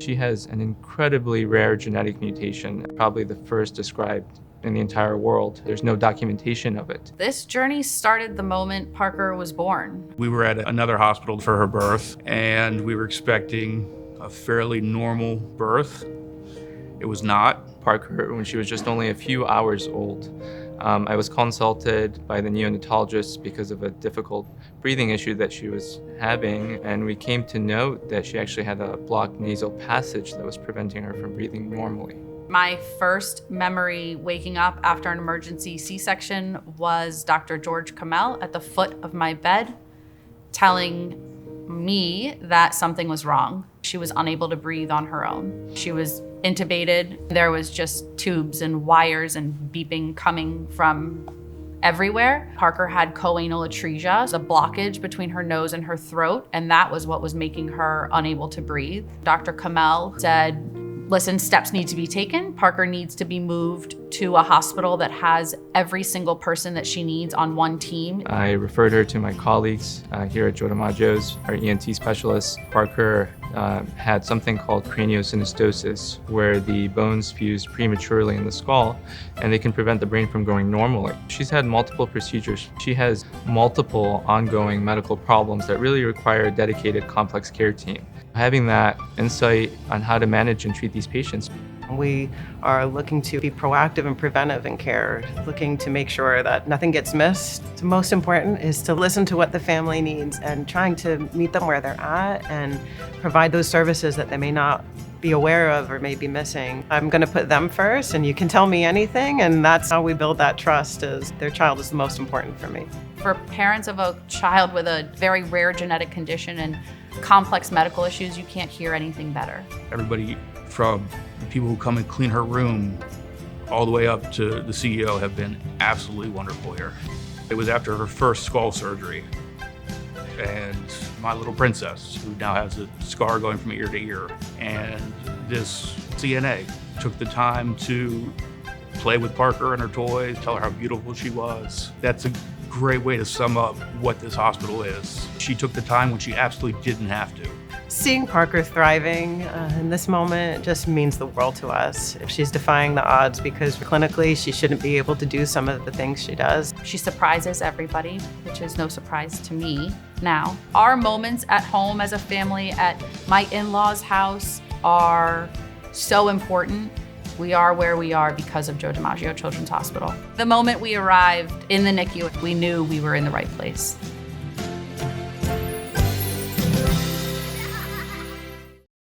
She has an incredibly rare genetic mutation, probably the first described in the entire world. There's no documentation of it. This journey started the moment Parker was born. We were at another hospital for her birth, and we were expecting a fairly normal birth. It was not. Parker, when she was just only a few hours old, I was consulted by the neonatologist because of a difficult breathing issue that she was having, and we came to note that she actually had a blocked nasal passage that was preventing her from breathing normally. My first memory waking up after an emergency C-section was Dr. George Kamel at the foot of my bed telling me that something was wrong. She was unable to breathe on her own. She was intubated. There was just tubes and wires and beeping coming from everywhere. Parker had choanal atresia, a blockage between her nose and her throat, and that was what was making her unable to breathe. Dr. Kamel said, listen, steps need to be taken. Parker needs to be moved to a hospital that has every single person that she needs on one team. I referred her to my colleagues here at DiMaggio's, our ENT specialists. Parker had something called craniosynostosis, where the bones fuse prematurely in the skull, and they can prevent the brain from growing normally. She's had multiple procedures. She has multiple ongoing medical problems that really require a dedicated complex care team. Having that insight on how to manage and treat these patients. We are looking to be proactive and preventive in care, looking to make sure that nothing gets missed. The most important is to listen to what the family needs and trying to meet them where they're at and provide those services that they may not be aware of or may be missing. I'm going to put them first, and you can tell me anything, and that's how we build that trust. Is their child is the most important for me. For parents of a child with a very rare genetic condition and complex medical issues, you can't hear anything better. Everybody from the people who come and clean her room all the way up to the CEO have been absolutely wonderful here. It was after her first skull surgery, and my little princess, who now has a scar going from ear to ear, and this CNA took the time to play with Parker and her toys, tell her how beautiful she was. That's a great way to sum up what this hospital is. She took the time when she absolutely didn't have to. Seeing Parker thriving in this moment just means the world to us. She's defying the odds because clinically she shouldn't be able to do some of the things she does. She surprises everybody, which is no surprise to me now. Our moments at home as a family at my in-laws' house are so important. We are where we are because of Joe DiMaggio Children's Hospital. The moment we arrived in the NICU, we knew we were in the right place.